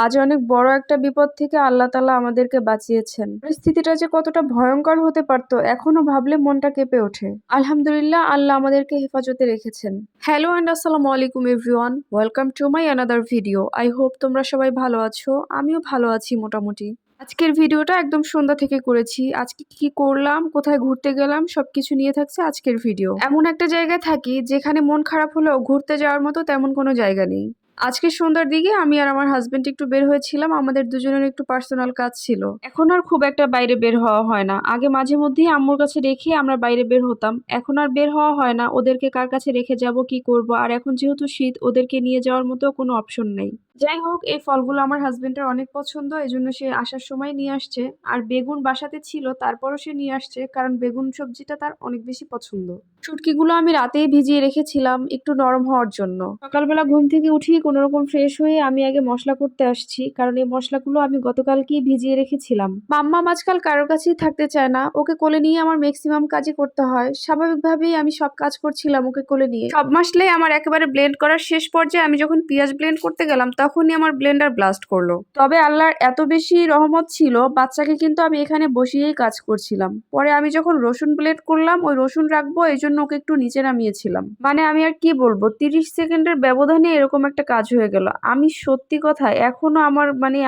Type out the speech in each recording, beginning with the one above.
আজ অনেক বড় একটা বিপদ থেকে আল্লাহ তাআলা আমাদেরকে বাঁচিয়েছেন। পরিস্থিতিটা যে কতটা ভয়ংকর হতে পারত এখনো ভাবলে মনটা কেঁপে ওঠে। আলহামদুলিল্লাহ, আল্লাহ আমাদেরকে হেফাজতে রেখেছেন। হ্যালো অ্যান্ড আসসালামু আলাইকুম everyone, welcome to my another video. I hope তোমরা সবাই ভালো আছো। আমিও ভালো আছি মোটামুটি। আজকের ভিডিওটা একদম সন্ধ্যা থেকে করেছি। আজকে কি করলাম, কোথায় ঘুরতে গেলাম, সবকিছু নিয়ে থাকছে আজকের ভিডিও। এমন একটা জায়গায় থাকি যেখানে মন খারাপ হলেও ঘুরতে যাওয়ার মতো তেমন কোনো জায়গা নেই। আজকে সন্ধ্যার দিকে আমি আর আমার হাজবেন্ড একটু বের হয়েছিলাম, আমাদের দুজনের একটু পার্সোনাল কাজ ছিল। এখন আর খুব একটা বাইরে বের হওয়া হয় না। আগে মাঝে মধ্যেই আম্মুর কাছে রেখে আমরা বাইরে বের হতাম, এখন আর বের হওয়া হয় না। ওদেরকে কার কাছে রেখে যাব, কি করব, আর এখন যেহেতু শীত, ওদেরকে নিয়ে যাওয়ার মতো কোনো অপশন নেই। যাই হোক, এই ফলগুলো আমার হাজবেন্ডের অনেক পছন্দ, এজন্য সে আসার সময় নিয়ে আসছে। আর বেগুন বাসাতে ছিল, তারপরও সে নিয়ে আসছে, কারণ বেগুন সবজিটা তার অনেক বেশি পছন্দ। শুটকিগুলো আমি রাতেই ভিজিয়ে রেখেছিলাম একটু নরম হওয়ার জন্য। সকালবেলা ঘুম থেকে উঠি কোনোরকম ফ্রেশ হয়ে আমি আগে মশলা করতে আসছি, কারণ এই মশলাগুলো আমি গতকালকেই ভিজিয়ে রেখেছিলাম। মাম্মা আজকাল কারোর কাছেই থাকতে চায় না, ওকে কোলে নিয়ে আমার ম্যাক্সিমাম কাজই করতে হয়। স্বাভাবিকভাবেই আমি সব কাজ করছিলাম ওকে কোলে নিয়ে। সব মশলাই আমার একেবারে ব্লেন্ড করার শেষ পর্যায়ে আমি যখন পেঁয়াজ ব্লেন্ড করতে গেলাম তখনই আমার ব্লেন্ডার ব্লাস্ট করলো। তবে আল্লাহর এত বেশি রহমত ছিল, বাচ্চাকে কিন্তু আমি এখানে বসিয়েই কাজ করছিলাম। পরে আমি যখন রসুন ব্লেন্ড করলাম, ওই রসুন রাখবো এই জন্য ওকে একটু নিচে নামিয়েছিলাম। মানে আমি আর কি বলবো, 30 সেকেন্ডের ব্যবধানে এরকম একটা কাজ হয়ে গেল। আমি সত্যি কথা এখনো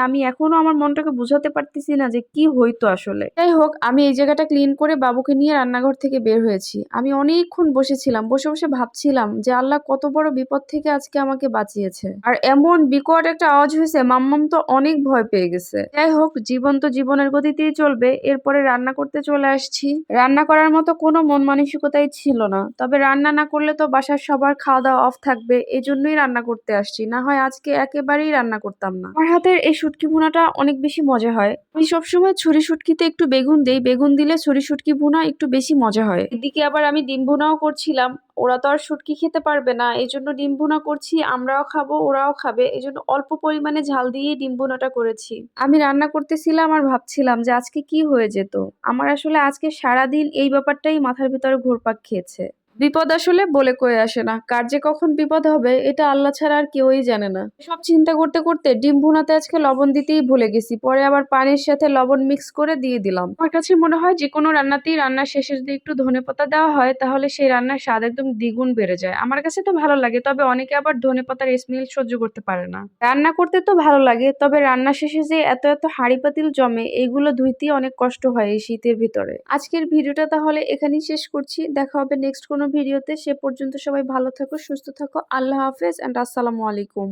আমি এখনো আমার মনটাকে বুঝাতে পারতেছি না যে কি হইতো আসলে। যাই হোক, আমি এই জায়গাটা ক্লিন করে বাবুকে নিয়ে রান্নাঘর থেকে বের হয়েছি। আমি অনেকক্ষণ বসেছিলাম, বসে বসে ভাবছিলাম যে আল্লাহ কত বড় বিপদ থেকে আজকে আমাকে বাঁচিয়েছে। আর এমন বিকট একটা আওয়াজ হয়েছে, মাম্মাম তো অনেক ভয় পেয়ে গেছে। যাই হোক, জীবন তো জীবনের গতিতেই চলবে। এরপরে রান্না করতে চলে আসছি। রান্না করার মতো কোনো মন মানসিকতাই ছিল না, তবে রান্না না করলে তো বাসার সবার খাওয়া দাওয়া অফ থাকবে, এজন্যই রান্না করতে আসছি। না হয় আজকে একেবারেই রান্না করতাম না। আমার হাতের এই শুটকি ভুনাটা অনেক বেশি মজা হয়। আমি সবসময় ছুরি শুটকিতে একটু বেগুন দেই, বেগুন দিলে ছুরি শুটকি ভুনা একটু বেশি মজা হয়। এদিকে আবার আমি ডিম ভুনাও করছিলাম। ওরা তো আর শুটকি খেতে পারবে না, এই জন্য ডিম ভুনা করছি। আমরাও খাবো, ওরাও খাবে, এই জন্য অল্প পরিমাণে ঝাল দিয়ে ডিম ভুনাটা করেছি। আমি রান্না করতেছিলাম আর ভাবছিলাম যে আজকে কি হয়ে যেত। আমার আসলে আজকে সারাদিন এই ব্যাপারটাই মাথার ভিতরে ঘুরপাক খেয়েছে। বিপদ আসলে বলে কয়ে আসে না, কার যে কখন বিপদ হবে এটা আল্লাহ ছাড়া আর কেউই জানে না। সব চিন্তা করতে করতে ডিম ভুনাতে আজকে লবণ দিতেই ভুলে গেছি, পরে আবার পানির সাথে লবণ মিক্স করে দিয়ে দিলাম। আমার কাছে মনে হয় যে কোনো রান্নাতেই রান্নার শেষে যদি একটু ধনেপাতা দেওয়া হয় তাহলে সেই রান্নার স্বাদ একদম দ্বিগুণ বেড়ে যায়। আমার কাছে তো ভালো লাগে, তবে অনেকে আবার ধনেপাতার স্মেল সহ্য করতে পারে না। রান্না করতে তো ভালো লাগে, তবে রান্না শেষে যে এত এত হাঁড়ি পাতিল জমে, এইগুলো ধুইতেই অনেক কষ্ট হয় এই শীতের ভিতরে। আজকের ভিডিওটা তাহলে এখানেই শেষ করছি। দেখা হবে নেক্সট কোনো ভিডিওতে। সে পর্যন্ত সবাই ভালো থাকো, সুস্থ থাকো। আল্লাহ হাফেজ এন্ড আসসালামু আলাইকুম।